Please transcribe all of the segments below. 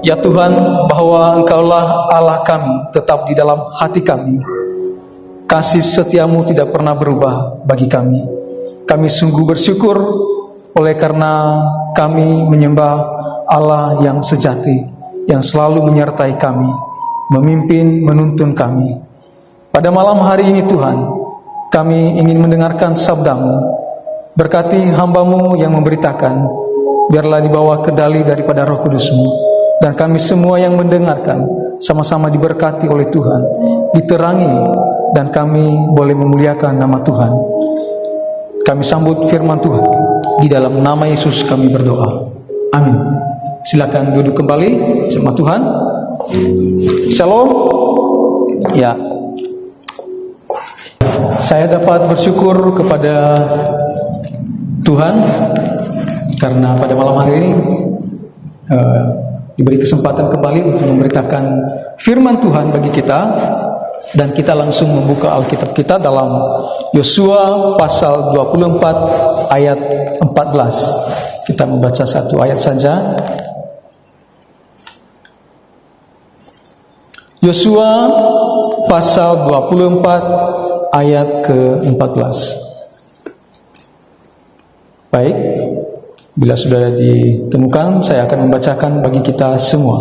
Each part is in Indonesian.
Ya Tuhan, bahwa Engkaulah Allah kami tetap di dalam hati kami. Kasih setiamu tidak pernah berubah bagi kami. Kami sungguh bersyukur oleh karena kami menyembah Allah yang sejati, yang selalu menyertai kami, memimpin, menuntun kami. Pada malam hari ini Tuhan, kami ingin mendengarkan sabda-Mu. Berkati hamba-Mu yang memberitakan, biarlah dibawa kendali daripada Roh Kudus-Mu. Dan kami semua yang mendengarkan sama-sama diberkati oleh Tuhan, diterangi, dan kami boleh memuliakan nama Tuhan. Kami sambut firman Tuhan. Di dalam nama Yesus kami berdoa. Amin. Silakan duduk kembali, jemaat Tuhan. Shalom. Ya, saya dapat bersyukur kepada Tuhan karena pada malam hari ini diberi kesempatan kembali untuk memberitakan firman Tuhan bagi kita, dan kita langsung membuka Alkitab kita dalam Yosua pasal 24 ayat 14. Kita membaca satu ayat saja. Yosua pasal 24 ayat ke-14. Baik, bila sudah ditemukan, saya akan membacakan bagi kita semua.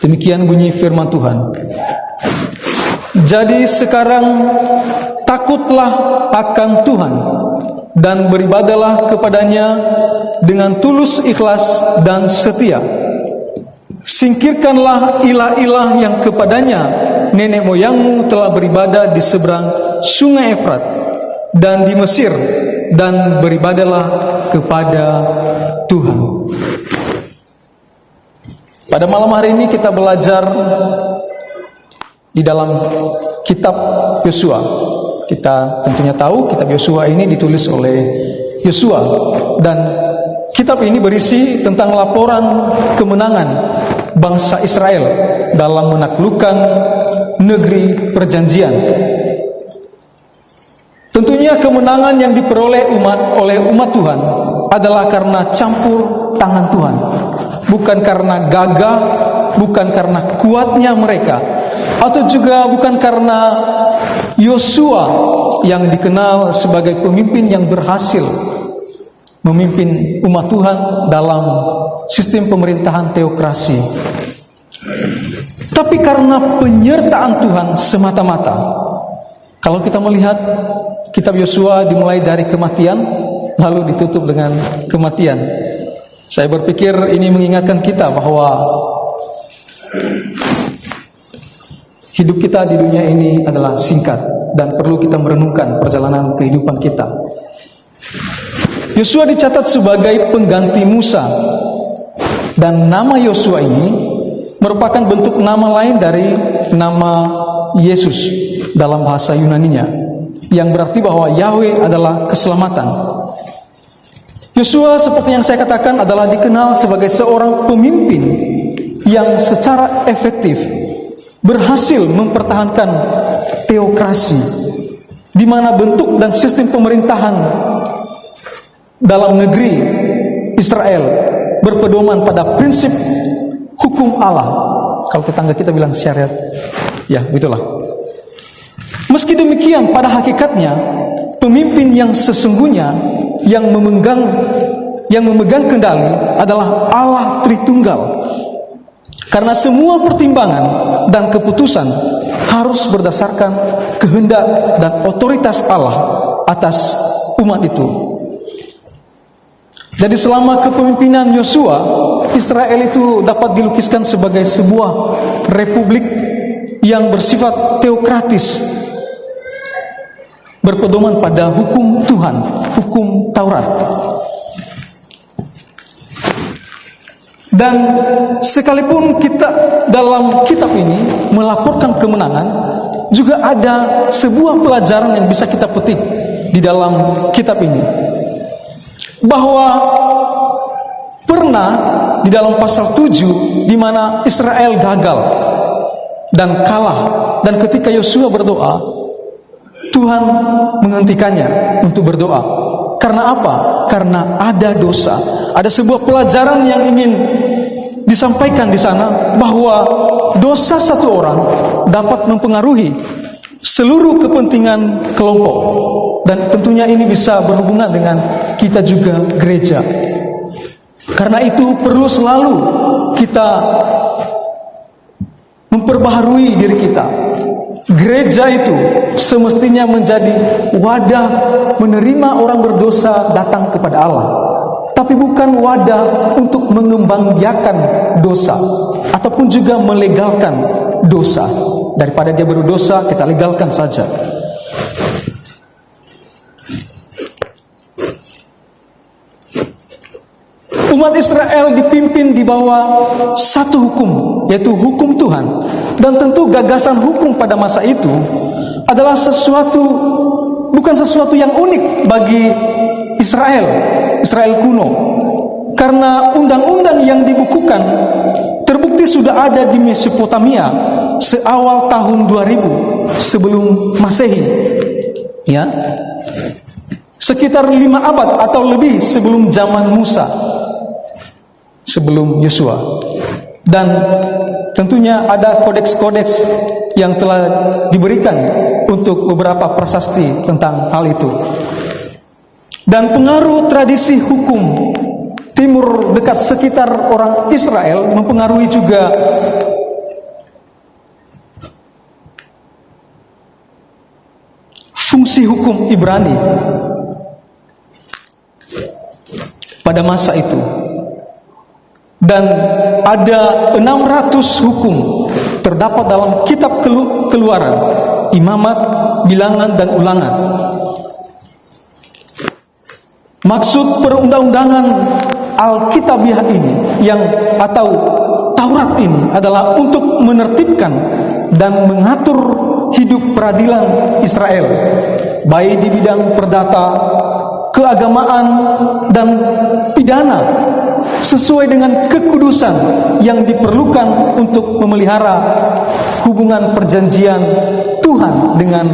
Demikian bunyi firman Tuhan. Jadi sekarang takutlah akan Tuhan dan beribadalah kepadanya dengan tulus ikhlas dan setia. Singkirkanlah ilah-ilah yang kepadanya nenek moyangmu telah beribadah di seberang sungai Efrat dan di Mesir, dan beribadalah kepada Tuhan. Pada malam hari ini kita belajar di dalam kitab Yosua. Kita tentunya tahu kitab Yosua ini ditulis oleh Yosua, dan kitab ini berisi tentang laporan kemenangan bangsa Israel dalam menaklukkan negeri perjanjian. Tentunya kemenangan yang diperoleh oleh umat Tuhan adalah karena campur tangan Tuhan, bukan karena gagah, bukan karena kuatnya mereka, atau juga bukan karena Yosua yang dikenal sebagai pemimpin yang berhasil memimpin umat Tuhan dalam sistem pemerintahan teokrasi, tapi karena penyertaan Tuhan semata-mata. Kalau kita melihat kitab Yosua dimulai dari kematian lalu ditutup dengan kematian, saya berpikir ini mengingatkan kita bahwa hidup kita di dunia ini adalah singkat dan perlu kita merenungkan perjalanan kehidupan kita. Yosua dicatat sebagai pengganti Musa, dan nama Yosua ini merupakan bentuk nama lain dari nama Yesus dalam bahasa Yunaninya, yang berarti bahwa Yahweh adalah keselamatan. Yosua, seperti yang saya katakan, adalah dikenal sebagai seorang pemimpin yang secara efektif berhasil mempertahankan teokrasi, di mana bentuk dan sistem pemerintahan dalam negeri Israel berpedoman pada prinsip hukum Allah. Kalau tetangga kita bilang syariat, ya itulah. Meski demikian, pada hakikatnya pemimpin yang sesungguhnya yang memegang kendali adalah Allah Tritunggal. Karena semua pertimbangan dan keputusan harus berdasarkan kehendak dan otoritas Allah atas umat itu. Jadi selama kepemimpinan Yosua, Israel itu dapat dilukiskan sebagai sebuah republik yang bersifat teokratis, berpedoman pada hukum Tuhan, hukum Taurat. Dan sekalipun kita dalam kitab ini melaporkan kemenangan, juga ada sebuah pelajaran yang bisa kita petik di dalam kitab ini, bahwa pernah di dalam pasal 7 di mana Israel gagal dan kalah, dan ketika Yosua berdoa, Tuhan menghentikannya untuk berdoa. Karena apa? Karena ada dosa. Ada sebuah pelajaran yang ingin disampaikan di sana bahwa dosa satu orang dapat mempengaruhi seluruh kepentingan kelompok, dan tentunya ini bisa berhubungan dengan kita juga gereja. Karena itu perlu selalu kita memperbaharui diri kita. Gereja itu semestinya menjadi wadah menerima orang berdosa datang kepada Allah, tapi bukan wadah untuk mengembangbiakan dosa ataupun juga melegalkan dosa. Daripada dia berdosa, kita legalkan saja. Umat Israel dipimpin di bawah satu hukum, yaitu hukum Tuhan. Dan tentu gagasan hukum pada masa itu adalah bukan sesuatu yang unik bagi Israel kuno. Karena undang-undang yang dibukukan terbukti sudah ada di Mesopotamia seawal tahun 2000 sebelum Masehi. Ya. Sekitar 5 abad atau lebih sebelum zaman Musa, sebelum Yosua. Dan tentunya ada kodeks-kodeks yang telah diberikan untuk beberapa prasasti tentang hal itu. Dan pengaruh tradisi hukum Timur dekat sekitar orang Israel mempengaruhi juga fungsi hukum Ibrani pada masa itu. Dan ada 600 hukum terdapat dalam kitab Keluaran, Imamat, Bilangan, dan Ulangan. Maksud perundang-undangan Alkitabiah ini atau Taurat ini adalah untuk menertibkan dan mengatur hidup peradilan Israel, baik di bidang perdata, keagamaan, dan pidana, sesuai dengan kekudusan yang diperlukan untuk memelihara hubungan perjanjian Tuhan dengan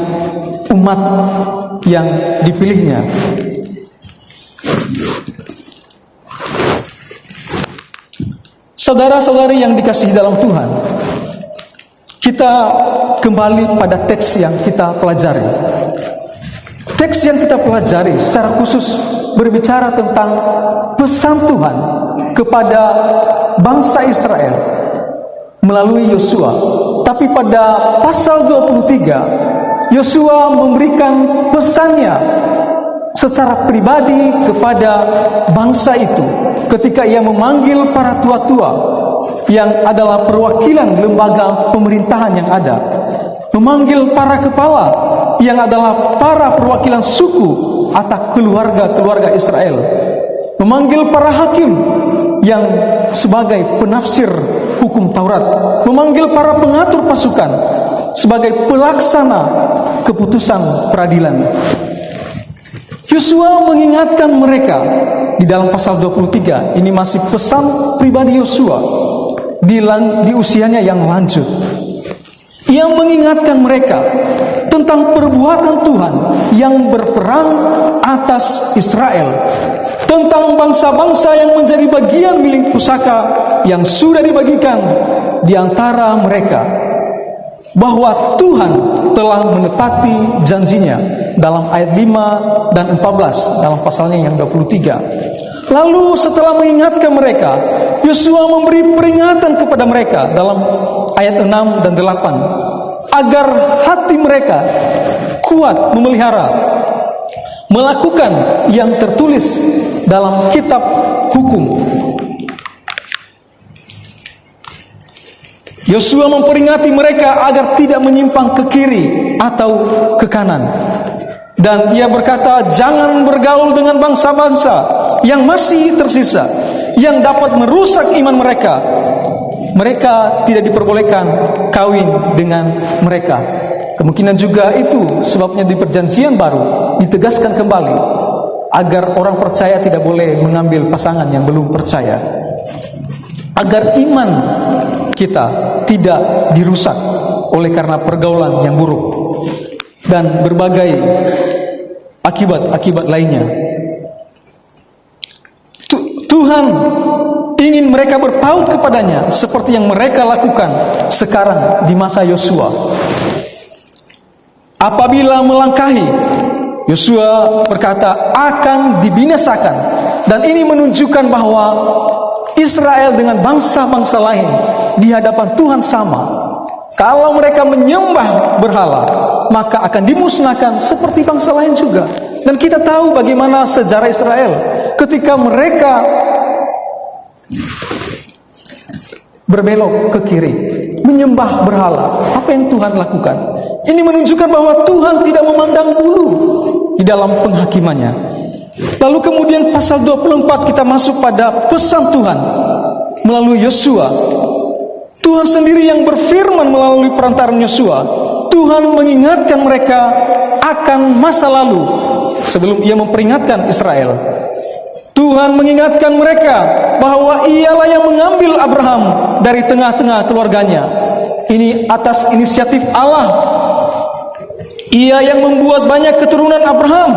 umat yang dipilihnya. Saudara-saudari yang dikasihi dalam Tuhan, kita kembali pada teks yang kita pelajari. Teks yang kita pelajari secara khusus berbicara tentang pesan Tuhan kepada bangsa Israel melalui Yosua. Tapi pada pasal 23, Yosua memberikan pesannya secara pribadi kepada bangsa itu ketika ia memanggil para tua-tua yang adalah perwakilan lembaga pemerintahan yang ada, memanggil para kepala yang adalah para perwakilan suku atau keluarga Israel, memanggil para hakim yang sebagai penafsir hukum Taurat, memanggil para pengatur pasukan sebagai pelaksana keputusan peradilan. Yosua mengingatkan mereka di dalam pasal 23, ini masih pesan pribadi Yosua di usianya yang lanjut. Ia mengingatkan mereka tentang perbuatan Tuhan yang berperang atas Israel, tentang bangsa-bangsa yang menjadi bagian milik pusaka yang sudah dibagikan di antara mereka, bahwa Tuhan telah menepati janjinya dalam ayat 5 dan 14 dalam pasalnya yang 23. Lalu setelah mengingatkan mereka, Yosua memberi peringatan kepada mereka dalam ayat 6 dan 8 agar hati mereka kuat memelihara, melakukan yang tertulis dalam kitab hukum. Yosua memperingati mereka agar tidak menyimpang ke kiri atau ke kanan. Dan ia berkata, jangan bergaul dengan bangsa-bangsa yang masih tersisa, yang dapat merusak iman mereka. Mereka tidak diperbolehkan kawin dengan mereka. Kemungkinan juga itu sebabnya di perjanjian baru ditegaskan kembali agar orang percaya tidak boleh mengambil pasangan yang belum percaya, agar iman kita tidak dirusak oleh karena pergaulan yang buruk dan berbagai akibat-akibat lainnya. Tuhan ingin mereka berpaut kepadanya seperti yang mereka lakukan sekarang di masa Yosua. Apabila melangkahi, Yosua berkata akan dibinasakan, dan ini menunjukkan bahwa Israel dengan bangsa-bangsa lain di hadapan Tuhan sama. Kalau mereka menyembah berhala, maka akan dimusnahkan seperti bangsa lain juga. Dan kita tahu bagaimana sejarah Israel ketika mereka berbelok ke kiri, menyembah berhala. Apa yang Tuhan lakukan? Ini menunjukkan bahwa Tuhan tidak memandang bulu di dalam penghakimannya. Lalu kemudian pasal 24 kita masuk pada pesan Tuhan melalui Yosua. Tuhan sendiri yang berfirman melalui perantaran Yosua. Tuhan mengingatkan mereka akan masa lalu sebelum ia memperingatkan Israel. Tuhan mengingatkan mereka bahwa ialah yang mengambil Abraham dari tengah-tengah keluarganya. Ini atas inisiatif Allah. Ia yang membuat banyak keturunan Abraham.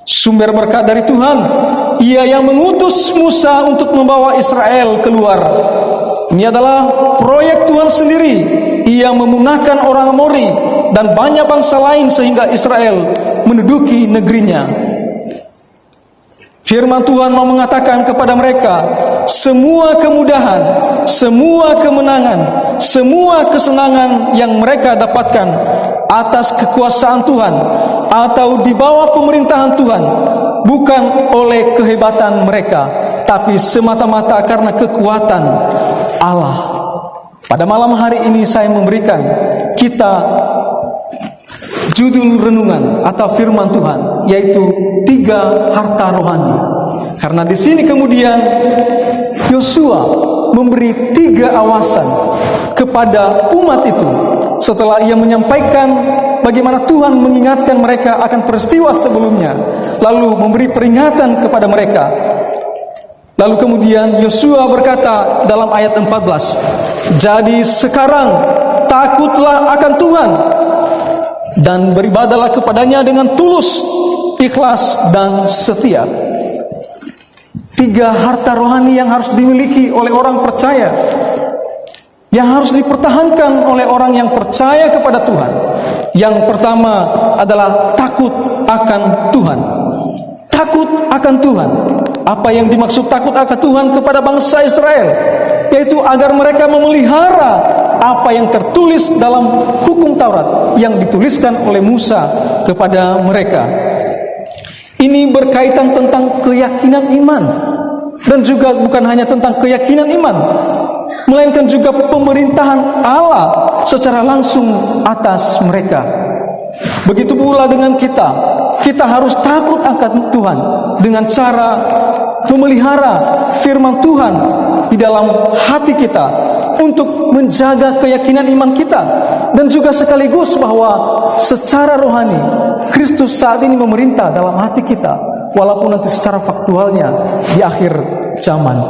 Sumber berkat dari Tuhan. Ia yang mengutus Musa untuk membawa Israel keluar. Ini adalah proyek Tuhan sendiri. Ia memunahkan orang Amori dan banyak bangsa lain sehingga Israel menduduki negerinya. Firman Tuhan mau mengatakan kepada mereka, semua kemudahan, semua kemenangan, semua kesenangan yang mereka dapatkan atas kekuasaan Tuhan atau di bawah pemerintahan Tuhan bukan oleh kehebatan mereka, tapi semata-mata karena kekuatan Allah. Pada malam hari ini saya memberikan kita judul renungan atau firman Tuhan, yaitu 3 harta rohani. Karena di sini kemudian Yosua memberi 3 awasan kepada umat itu setelah ia menyampaikan bagaimana Tuhan mengingatkan mereka akan peristiwa sebelumnya, lalu memberi peringatan kepada mereka. Lalu kemudian Yosua berkata dalam ayat 14, jadi sekarang takutlah akan Tuhan dan beribadahlah kepadanya dengan tulus, ikhlas dan setia. 3 harta rohani yang harus dimiliki oleh orang percaya, yang harus dipertahankan oleh orang yang percaya kepada Tuhan. Yang pertama adalah takut akan Tuhan. Takut akan Tuhan. Apa yang dimaksud takut akan Tuhan kepada bangsa Israel? Yaitu agar mereka memelihara apa yang tertulis dalam hukum Taurat yang dituliskan oleh Musa kepada mereka. Ini berkaitan tentang keyakinan iman, dan juga bukan hanya tentang keyakinan iman, melainkan juga pemerintahan Allah secara langsung atas mereka. Begitu pula dengan kita. Kita harus takut akan Tuhan dengan cara memelihara firman Tuhan di dalam hati kita untuk menjaga keyakinan iman kita, dan juga sekaligus bahwa secara rohani Kristus saat ini memerintah dalam hati kita, walaupun nanti secara faktualnya di akhir zaman.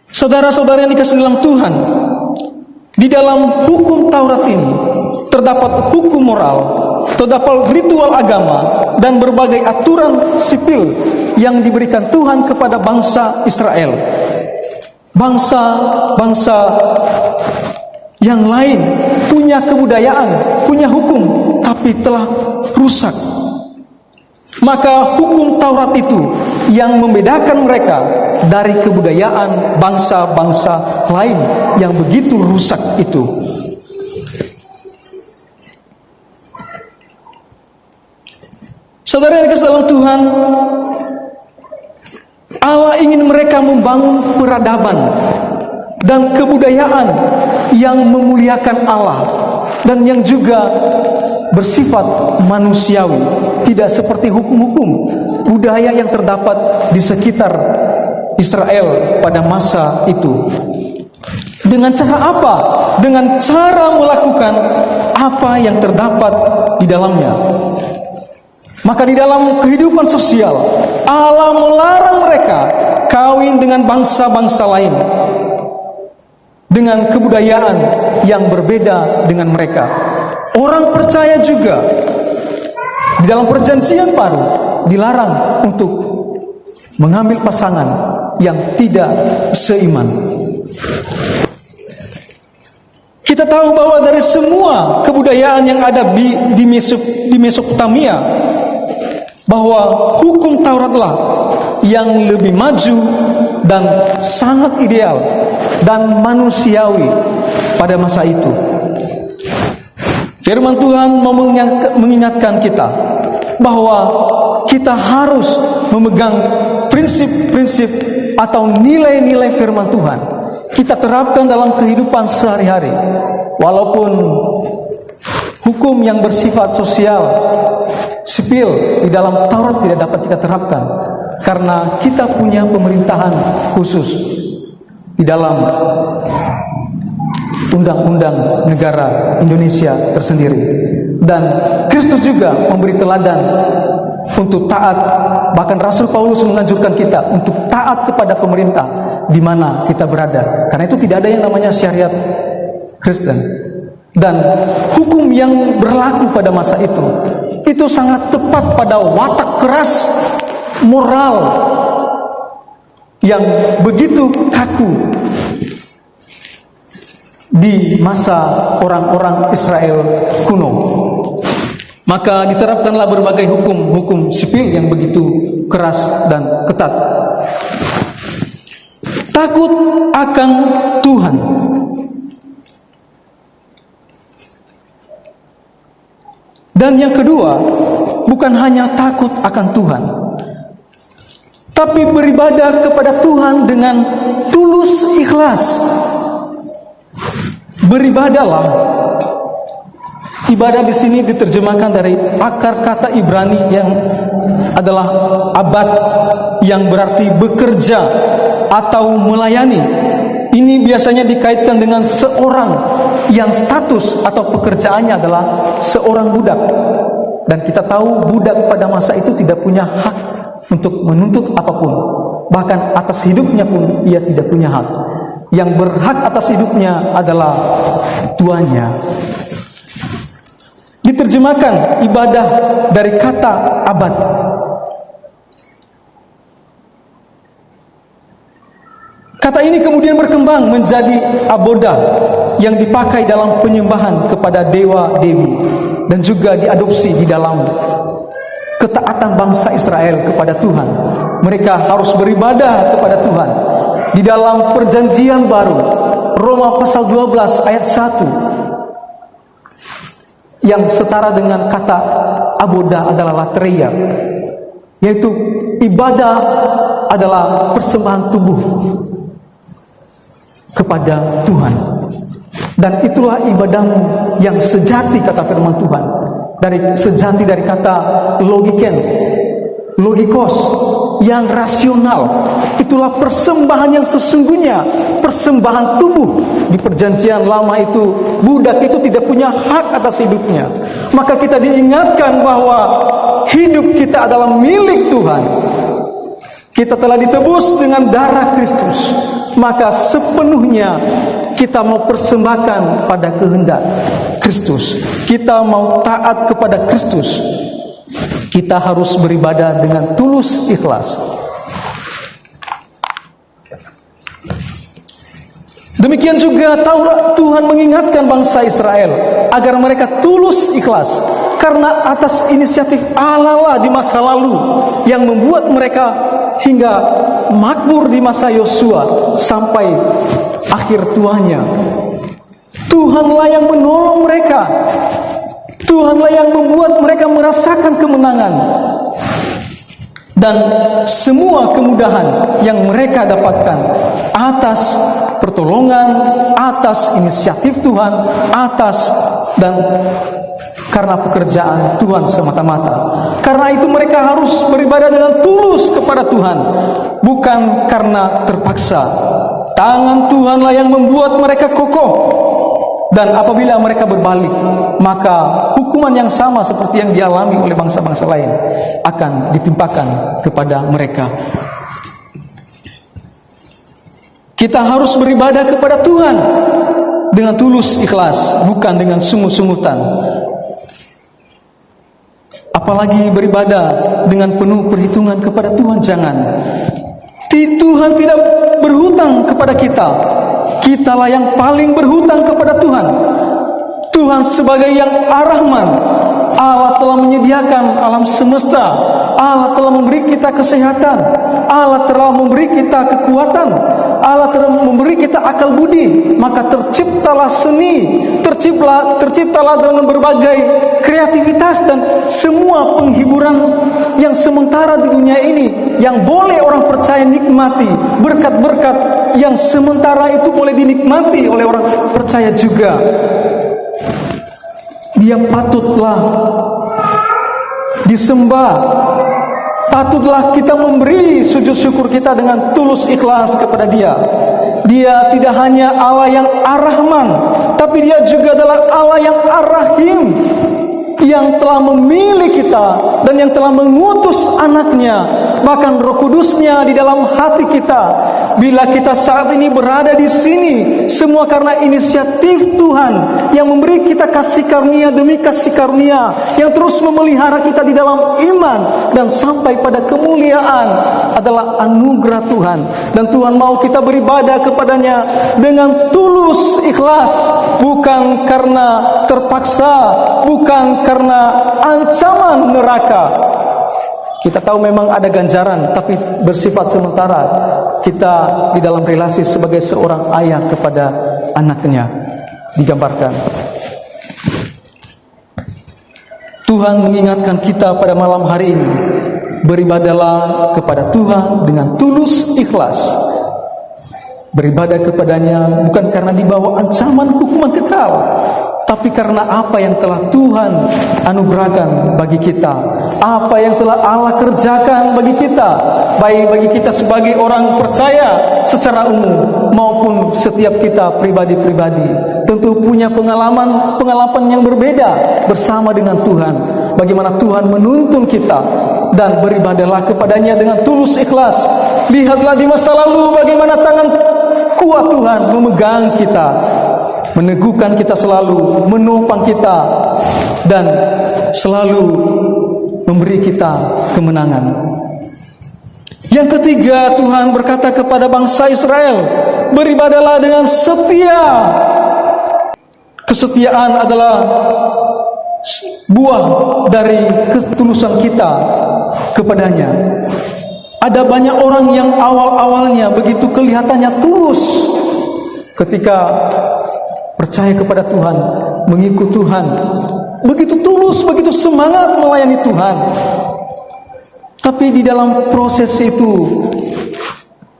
Saudara-saudara yang dikasihi dalam Tuhan, di dalam hukum Taurat ini terdapat hukum moral, terdapat ritual agama, dan berbagai aturan sipil yang diberikan Tuhan kepada bangsa Israel. Bangsa-bangsa yang lain punya kebudayaan, punya hukum, tapi telah rusak. Maka hukum Taurat itu yang membedakan mereka dari kebudayaan bangsa-bangsa lain yang begitu rusak itu. Saudara yang dikasihi dalam Tuhan, Allah ingin mereka membangun peradaban dan kebudayaan yang memuliakan Allah dan yang juga bersifat manusiawi, tidak seperti hukum-hukum budaya yang terdapat di sekitar Israel pada masa itu. Dengan cara apa? Dengan cara melakukan apa yang terdapat di dalamnya. Maka di dalam kehidupan sosial, Allah melarang mereka kawin dengan bangsa-bangsa lain dengan kebudayaan yang berbeda dengan mereka. Orang percaya juga di dalam perjanjian baru dilarang untuk mengambil pasangan yang tidak seiman. Kita tahu bahwa dari semua kebudayaan yang ada di Mesopotamia, bahwa hukum Tauratlah yang lebih maju dan sangat ideal dan manusiawi pada masa itu. Firman Tuhan mau mengingatkan kita bahwa kita harus memegang prinsip-prinsip atau nilai-nilai firman Tuhan. Kita terapkan dalam kehidupan sehari-hari. Walaupun hukum yang bersifat sosial, sipil di dalam Taurat tidak dapat kita terapkan, karena kita punya pemerintahan khusus di dalam undang-undang negara Indonesia tersendiri. Dan Kristus juga memberi teladan untuk taat. Bahkan Rasul Paulus menganjurkan kita untuk taat kepada pemerintah di mana kita berada. Karena itu tidak ada yang namanya syariat Kristen. Dan hukum yang berlaku pada masa itu sangat tepat pada watak keras moral yang begitu kaku di masa orang-orang Israel kuno. Maka diterapkanlah berbagai hukum sipil yang begitu keras dan ketat. Takut akan Tuhan. Dan yang kedua, bukan hanya takut akan Tuhan, tapi beribadah kepada Tuhan dengan tulus ikhlas. Beribadahlah. Ibadah di sini diterjemahkan dari akar kata Ibrani yang adalah abad, yang berarti bekerja atau melayani. Ini biasanya dikaitkan dengan seorang yang status atau pekerjaannya adalah seorang budak. Dan kita tahu budak pada masa itu tidak punya hak untuk menuntut apapun. Bahkan atas hidupnya pun ia tidak punya hak. Yang berhak atas hidupnya adalah tuannya. Diterjemahkan ibadah dari kata abad. Kata ini kemudian berkembang menjadi abodah yang dipakai dalam penyembahan kepada dewa-dewi dan juga diadopsi di dalam ketaatan bangsa Israel kepada Tuhan. Mereka harus beribadah kepada Tuhan. Di dalam perjanjian baru, Roma pasal 12 ayat 1, yang setara dengan kata aboda adalah latreia, yaitu ibadah adalah persembahan tubuh kepada Tuhan. Dan itulah ibadahmu yang sejati, kata firman Tuhan. Sejati dari kata logiken, logikos, yang rasional. Itulah persembahan yang sesungguhnya, persembahan tubuh. Di perjanjian lama itu, budak itu tidak punya hak atas hidupnya. Maka kita diingatkan bahwa hidup kita adalah milik Tuhan. Kita telah ditebus dengan darah Kristus. Maka sepenuhnya kita mau persembahkan pada kehendak Kristus. Kita mau taat kepada Kristus. Kita harus beribadah dengan tulus ikhlas. Demikian juga Tuhan mengingatkan bangsa Israel agar mereka tulus ikhlas, karena atas inisiatif Allah lah di masa lalu yang membuat mereka hingga makmur di masa Yosua sampai akhir tuanya. Tuhanlah yang menolong mereka. Tuhanlah yang membuat mereka merasakan kemenangan. Dan semua kemudahan yang mereka dapatkan atas pertolongan, atas inisiatif Tuhan, dan karena pekerjaan Tuhan semata-mata. Karena itu mereka harus beribadah dengan tulus kepada Tuhan, bukan karena terpaksa. Tangan Tuhanlah yang membuat mereka kokoh. Dan apabila mereka berbalik, maka hukuman yang sama seperti yang dialami oleh bangsa-bangsa lain akan ditimpakan kepada mereka. Kita harus beribadah kepada Tuhan dengan tulus ikhlas, bukan dengan sungut-sungutan. Apalagi beribadah dengan penuh perhitungan kepada Tuhan, jangan. Tuhan tidak berhutang kepada kita. Kitalah yang paling berhutang kepada Tuhan. Tuhan sebagai yang Ar-Rahman, Allah telah menyediakan alam semesta. Allah telah memberi kita kesehatan. Allah telah memberi kita kekuatan. Allah telah memberi kita akal budi. Maka terciptalah seni, terciptalah dengan berbagai kreativitas dan semua penghiburan yang sementara di dunia ini, yang boleh orang percaya nikmati. Berkat-berkat yang sementara itu boleh dinikmati oleh orang percaya juga. Dia patutlah disembah. Patutlah kita memberi sujud syukur kita dengan tulus ikhlas kepada Dia. Dia tidak hanya Allah yang Ar-Rahman, tapi Dia juga adalah Allah yang Ar-Rahim, yang telah memilih kita dan yang telah mengutus anaknya, bahkan Roh Kudusnya di dalam hati kita. Bila kita saat ini berada di sini, semua karena inisiatif Tuhan yang memberi kita kasih karunia demi kasih karunia, yang terus memelihara kita di dalam iman dan sampai pada kemuliaan adalah anugerah Tuhan. Dan Tuhan mau kita beribadah kepadanya dengan tulus ikhlas, bukan karena terpaksa, bukan karena ancaman neraka. Kita tahu memang ada ganjaran, tapi bersifat sementara. Kita di dalam relasi sebagai seorang ayah kepada anaknya digambarkan. Tuhan mengingatkan kita pada malam hari ini, beribadahlah kepada Tuhan dengan tulus ikhlas. Beribadah kepadanya bukan karena dibawa ancaman hukuman kekal, tapi karena apa yang telah Tuhan anugerahkan bagi kita, apa yang telah Allah kerjakan bagi kita, baik bagi kita sebagai orang percaya secara umum maupun setiap kita pribadi-pribadi. Tentu punya pengalaman yang berbeda bersama dengan Tuhan. Bagaimana Tuhan menuntun kita, dan beribadahlah kepadanya dengan tulus ikhlas. Lihatlah di masa lalu bagaimana tangan kuat Tuhan memegang kita, meneguhkan kita selalu, menopang kita, dan selalu memberi kita kemenangan. Yang ketiga, Tuhan berkata kepada bangsa Israel, beribadahlah dengan setia. Kesetiaan adalah buah dari ketulusan kita kepadanya. Ada banyak orang yang awal-awalnya begitu kelihatannya tulus ketika percaya kepada Tuhan, mengikut Tuhan, begitu tulus, begitu semangat melayani Tuhan. Tapi di dalam proses itu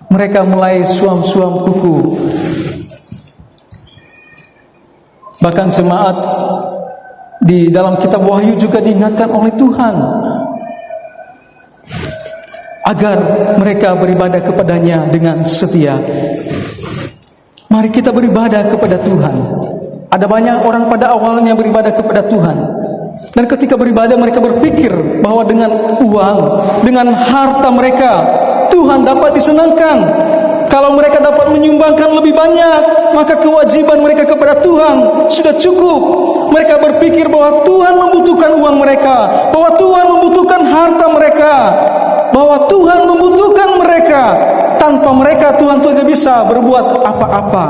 mereka mulai suam-suam kuku. Bahkan jemaat di dalam kitab Wahyu juga diingatkan oleh Tuhan agar mereka beribadah kepadanya dengan setia. Mari kita beribadah kepada Tuhan. Ada banyak orang pada awalnya beribadah kepada Tuhan, dan ketika beribadah mereka berpikir bahwa dengan uang, dengan harta mereka, Tuhan dapat disenangkan. Kalau mereka dapat menyumbangkan lebih banyak, maka kewajiban mereka kepada Tuhan sudah cukup. Mereka berpikir bahwa Tuhan membutuhkan uang mereka, bahwa Tuhan membutuhkan harta mereka, bahwa Tuhan membutuhkan mereka. Tanpa mereka Tuhan tidak bisa berbuat apa-apa.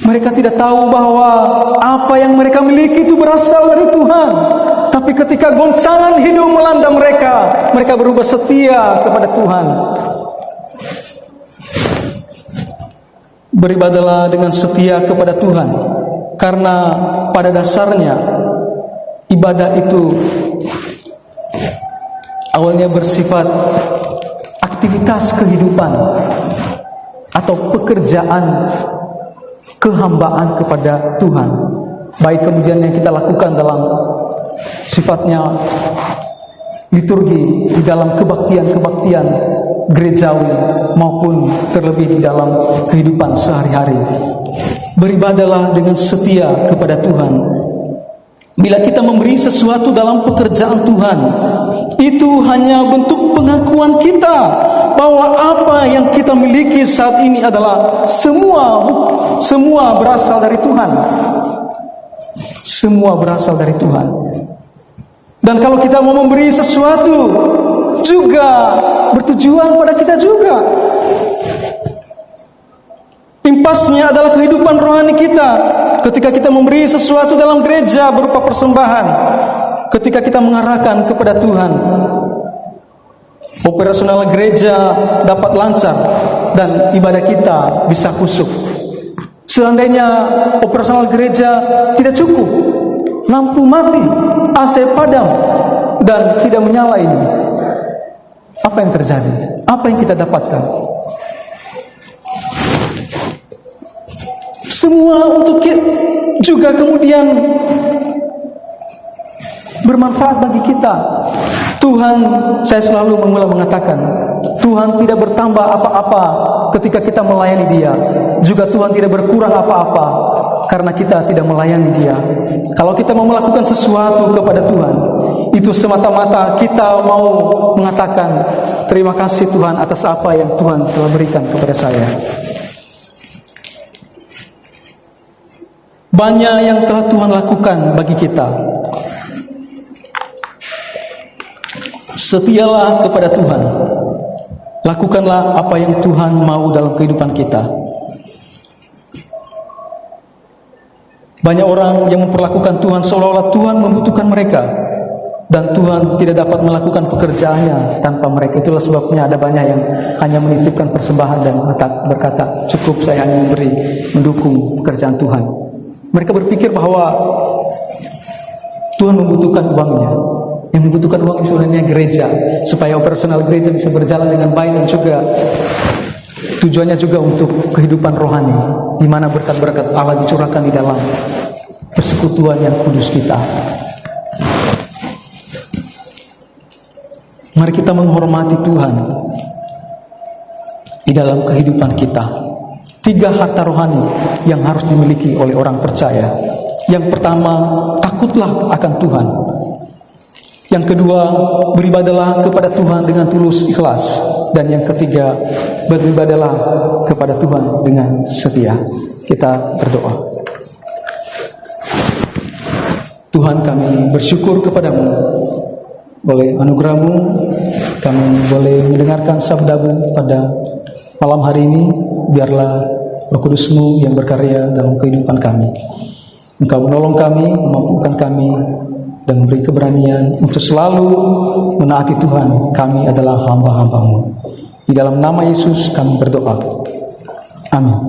Mereka tidak tahu bahwa apa yang mereka miliki itu berasal dari Tuhan. Tapi ketika goncangan hidup melanda mereka, mereka berubah setia kepada Tuhan. Beribadahlah dengan setia kepada Tuhan, karena pada dasarnya ibadah itu awalnya bersifat aktivitas kehidupan atau pekerjaan kehambaan kepada Tuhan, baik kemudian yang kita lakukan dalam sifatnya liturgi, di dalam kebaktian-kebaktian gerejawi, maupun terlebih di dalam kehidupan sehari-hari. Beribadahlah dengan setia kepada Tuhan. Bila kita memberi sesuatu dalam pekerjaan Tuhan, itu hanya bentuk pengakuan kita bahwa apa yang kita miliki saat ini adalah semua berasal dari Tuhan. Semua berasal dari Tuhan. Dan kalau kita mau memberi sesuatu juga bertujuan pada kita juga. Impasnya adalah kehidupan rohani kita. Ketika kita memberi sesuatu dalam gereja berupa persembahan, ketika kita mengarahkan kepada Tuhan, operasional gereja dapat lancar dan ibadah kita bisa khusyuk. Seandainya operasional gereja tidak cukup, lampu mati, AC padam, dan tidak menyala ini, apa yang terjadi? Apa yang kita dapatkan? Semua untuk juga kemudian bermanfaat bagi kita. Tuhan, saya selalu mengatakan, Tuhan tidak bertambah apa-apa ketika kita melayani Dia. Juga Tuhan tidak berkurang apa-apa karena kita tidak melayani Dia. Kalau kita mau melakukan sesuatu kepada Tuhan, itu semata-mata kita mau mengatakan, terima kasih Tuhan atas apa yang Tuhan telah berikan kepada saya. Banyak yang telah Tuhan lakukan bagi kita. Setialah kepada Tuhan. Lakukanlah apa yang Tuhan mau dalam kehidupan kita. Banyak orang yang memperlakukan Tuhan seolah-olah Tuhan membutuhkan mereka, dan Tuhan tidak dapat melakukan pekerjaannya tanpa mereka. Itulah sebabnya ada banyak yang hanya menitipkan persembahan dan berkata, cukup saya hanya mendukung pekerjaan Tuhan. Mereka berpikir bahwa Tuhan membutuhkan uangnya. Yang membutuhkan uang sebenarnya gereja, supaya operasional gereja bisa berjalan dengan baik, dan juga tujuannya juga untuk kehidupan rohani, di mana berkat-berkat Allah dicurahkan di dalam persekutuan yang kudus kita. Mari kita menghormati Tuhan di dalam kehidupan kita. 3 harta rohani yang harus dimiliki oleh orang percaya. Yang pertama, takutlah akan Tuhan. Yang kedua, beribadalah kepada Tuhan dengan tulus ikhlas. Dan yang ketiga, beribadalah kepada Tuhan dengan setia. Kita berdoa. Tuhan, kami bersyukur kepadamu. Oleh anugerah-Mu, kami boleh mendengarkan sabda-Mu pada malam hari ini. Biarlah Roh Kudus-Mu yang berkarya dalam kehidupan kami. Engkau menolong kami, memampukan kami, dan memberi keberanian untuk selalu menaati Tuhan. Kami adalah hamba-hamba-Mu. Di dalam nama Yesus kami berdoa. Amin.